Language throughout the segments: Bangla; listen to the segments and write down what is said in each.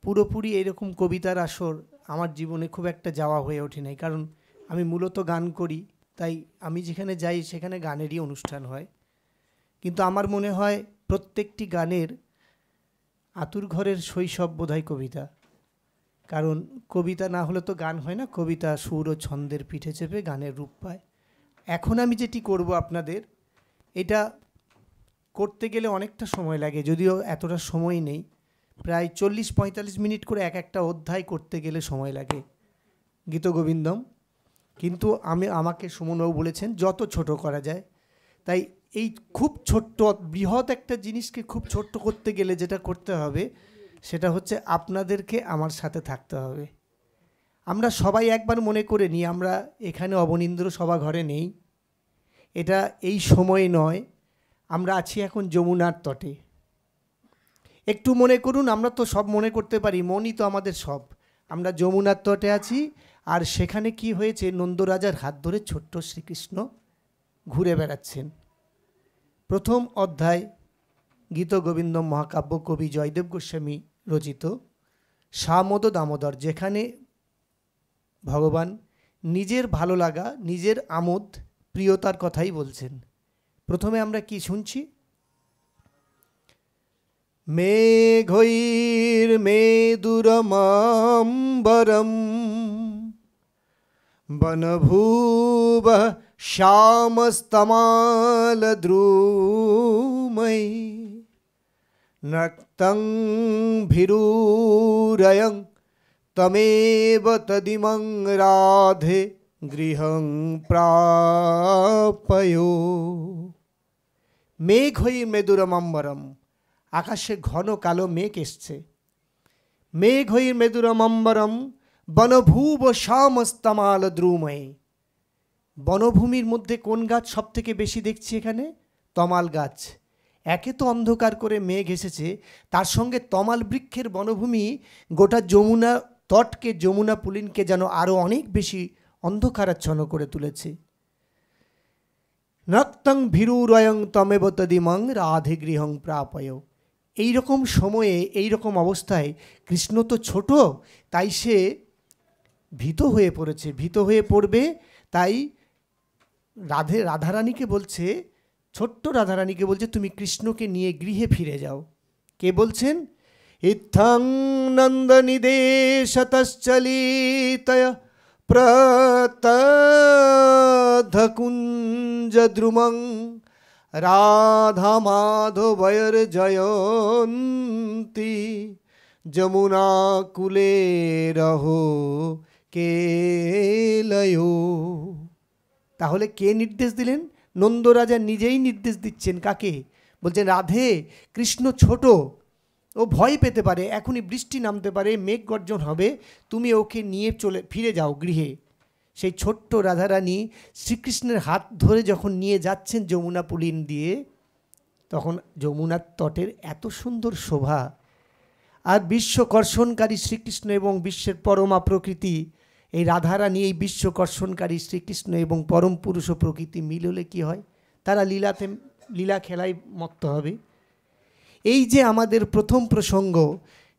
পুরোপুরি এরকম কবিতার আসর আমার জীবনে খুব একটা যাওয়া হয়ে ওঠে নাই, কারণ আমি মূলত গান করি, তাই আমি যেখানে যাই সেখানে গানেরই অনুষ্ঠান হয়। কিন্তু আমার মনে হয় প্রত্যেকটি গানের আতুর ঘরের শৈশব বোধহয় কবিতা, কারণ কবিতা না হলে তো গান হয় না। কবিতা সুর ও ছন্দের পিঠে চেপে গানের রূপ পায়। এখন আমি যেটি করব আপনাদের, এটা করতে গেলে অনেকটা সময় লাগে, যদিও এতটা সময় নেই। প্রায় 40-45 মিনিট করে এক একটা অধ্যায় করতে গেলে সময় লাগে গীতগোবিন্দম। কিন্তু আমাকে সুমনবাবু বলেছেন যত ছোট করা যায়। তাই এই খুব ছোট্ট বৃহৎ একটা জিনিসকে খুব ছোট্ট করতে গেলে যেটা করতে হবে সেটা হচ্ছে আপনাদেরকে আমার সাথে থাকতে হবে। আমরা সবাই একবার মনে করে নিই, আমরা এখানে অবনীন্দ্র সভাঘরে নেই, এটা এই সময় নয়, আমরা আছি এখন যমুনার তটে। একটু মনে করুন, আমরা তো সব মনে করতে পারি, মনই তো আমাদের সব। আমরা যমুনার তটে আছি, আর সেখানে কি হয়েছে, নন্দরাজার হাত ধরে ছোট্ট শ্রীকৃষ্ণ ঘুরে বেড়াচ্ছেন। প্রথম অধ্যায় গীতগোবিন্দম মহাকাব্য, কবি জয়দেব গোস্বামী রচিত সামদ দামোদর, যেখানে ভগবান নিজের ভালো লাগা, নিজের আমোদ প্রিয়তার কথাই বলছেন। প্রথমে আমরা কি শুনছি? মেঘৈর মেদুরমাম্বরম বনভূব শ্যামস্তমালদ্রুমৈ নক্তং ভিরূরয়ং তমেব তদিমং রাধে গৃহং প্রাপয়ো। মেঘৈর মেদুরমাম্বরম, আকাশে ঘন কালো মেঘ এসছে। মেঘৈর মেদুরমাম্বরম বনভূব শ্যামস্তমালদ্রুমৈ। বনভূমির মধ্যে কোন গাছ সব থেকে বেশি দেখছি এখানে? তমাল গাছ। একে তো অন্ধকার করে মেঘ এসেছে, তার সঙ্গে তমাল বৃক্ষের বনভূমি গোটা যমুনা তটকে, যমুনা পুলিনকে যেন আরও অনেক বেশি অন্ধকারাচ্ছন্ন করে তুলেছে। নক্তং ভীরুরয়ং তমেব তদিমং রাধে গৃহং প্রাপয়। এইরকম সময়ে, এইরকম অবস্থায় কৃষ্ণ তো ছোট, তাই সে ভীত হয়ে পড়েছে, ভীত হয়ে পড়বে। তাই রাধারানীকে বলছে, ছোট্ট রাধারানীকে বলছে, তুমি কৃষ্ণকে নিয়ে গৃহে ফিরে যাও। কে বলছেন? ইত্থং নন্দনিদেশতশ্চলিতয় প্রতধকুঞ্জদ্রুমং রাধা মাধবয়র জয়ন্তী যমুনা কুলে রহো কেলয়ো। তাহলে কে নির্দেশ দিলেন? নন্দরাজা নিজেই নির্দেশ দিচ্ছেন। কাকে? বলছেন রাধে, কৃষ্ণ ছোট, ও ভয় পেতে পারে, এখনই বৃষ্টি নামতে পারে, মেঘ গর্জন হবে, তুমি ওকে নিয়ে ফিরে যাও গৃহে। সেই ছোট্ট রাধারানী শ্রীকৃষ্ণের হাত ধরে যখন নিয়ে যাচ্ছেন যমুনা পুলিন দিয়ে, তখন যমুনার তটের এত সুন্দর শোভা, আর বিশ্বকর্ষণকারী শ্রীকৃষ্ণ এবং বিশ্বের পরমা প্রকৃতি, এই রাধারানী, এই বিশ্বকর্ষণকারী শ্রীকৃষ্ণ এবং পরম পুরুষ ও প্রকৃতি মিললে কি হয়? তারা লীলা খেলায় মত্ত হবে। এই যে আমাদের প্রথম প্রসঙ্গ,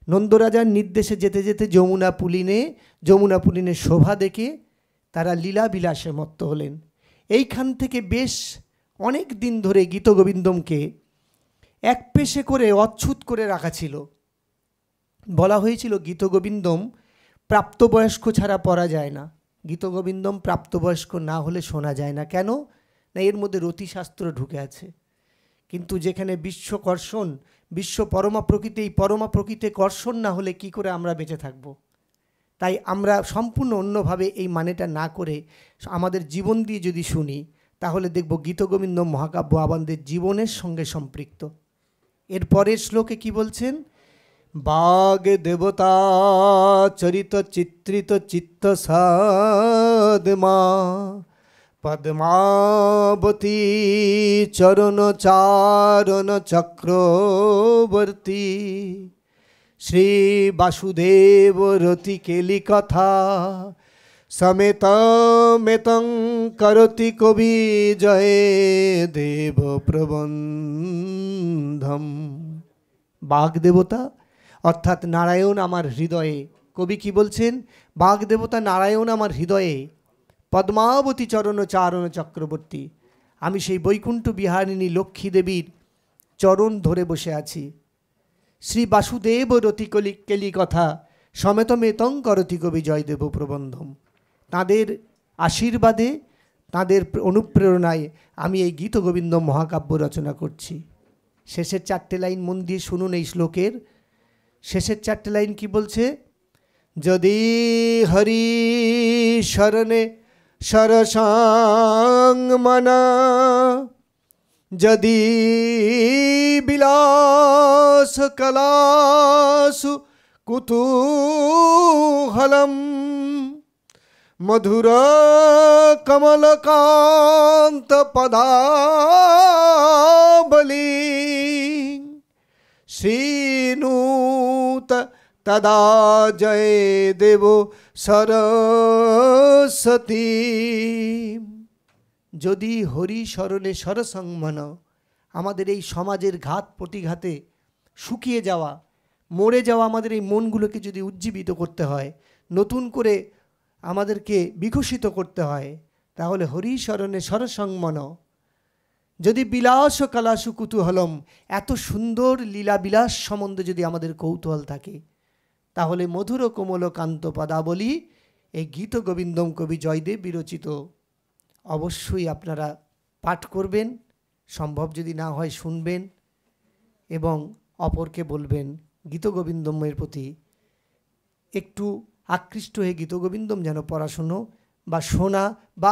নন্দরাজার নির্দেশে যেতে যেতে যমুনা পুলিনের শোভা দেখে তারা লীলা বিলাসে মত্ত হলেন। এইখান থেকে বেশ অনেক দিন ধরে গীতগোবিন্দমকে এক পেশে করে অচ্ছুত করে রাখা ছিল। বলা হয়েছিল গীতগোবিন্দম প্রাপ্তবয়স্ক ছাড়া পড়া যায় না, গীতগোবিন্দম প্রাপ্তবয়স্ক না হলে শোনা যায় না। কেন না? এর মধ্যে রতিশাস্ত্র ঢুকে আছে। কিন্তু যেখানে বিশ্বকর্ষণ, বিশ্ব পরমা প্রকৃতি, এই পরমা প্রকৃতি কর্ষণ না হলে কি করে আমরা বেঁচে থাকব? তাই আমরা সম্পূর্ণ অন্যভাবে এই মানেটা না করে আমাদের জীবন দিয়ে যদি শুনি, তাহলে দেখব গীতগোবিন্দম মহাকাব্য আমাদের জীবনের সঙ্গে সম্পৃক্ত। এর পরের শ্লোকে কি বলছেন? বাগ দেবতা চরিত চিত্রিত চিত্ত সাদমা পদ্মাবতী চরণ চারণ চক্রবর্তী শ্রী বাসুদেব রতি কেলি কথা সমেত মেতং করতি কবি জয় দেব প্রবন্ধম। বাগ দেবতা অর্থাৎ নারায়ণ আমার হৃদয়ে। কবি কি বলছেন? বাগদেবতা নারায়ণ আমার হৃদয়ে, পদ্মাবতী চরণ চারণ চক্রবর্তী। আমি সেই বৈকুণ্ঠ বিহারিণী লক্ষ্মী দেবীর চরণ ধরে বসে আছি। শ্রী বাসুদেব রতিকলি কেলি কথা সমেতমেতং করতি কবি জয়দেব প্রবন্ধম। তাঁদের আশীর্বাদে, তাঁদের অনুপ্রেরণায় আমি এই গীতগোবিন্দম মহাকাব্য রচনা করছি। শেষের 4টে লাইন মন দিয়ে শুনুন। এই শ্লোকের শেষের 4টে লাইন কি বলছে? যদি হরি শরণে সরসাং মনা, যদি বিলাস কলাসু কুতূহলম, মধুর কমলকান্ত পদাবলী, শ্রীনুত তদা জয় দেব সরস্বতী। যদি হরি স্মরণে সরসংমন, আমাদের এই সমাজের ঘাত প্রতিঘাতে শুকিয়ে যাওয়া, মরে যাওয়া আমাদের এই মনগুলোকে যদি উজ্জীবিত করতে হয়, নতুন করে আমাদেরকে বিকশিত করতে হয়, তাহলে হরি স্মরণে সরসংমন। যদি বিলাস কলাসু কুতূহলম, এত সুন্দর লীলাবিলাস সম্বন্ধে যদি আমাদের কৌতূহল থাকে, তাহলে মধুর কোমল কান্ত পদাবলী, এই গীত গোবিন্দম কবি জয়দেব বিরচিত অবশ্যই আপনারা পাঠ করবেন। সম্ভব যদি না হয় শুনবেন এবং অপরকে বলবেন। গীতগোবিন্দমের প্রতি একটু আকৃষ্ট হয়ে গীতগোবিন্দম যেন পড়াশুনো বা শোনা বা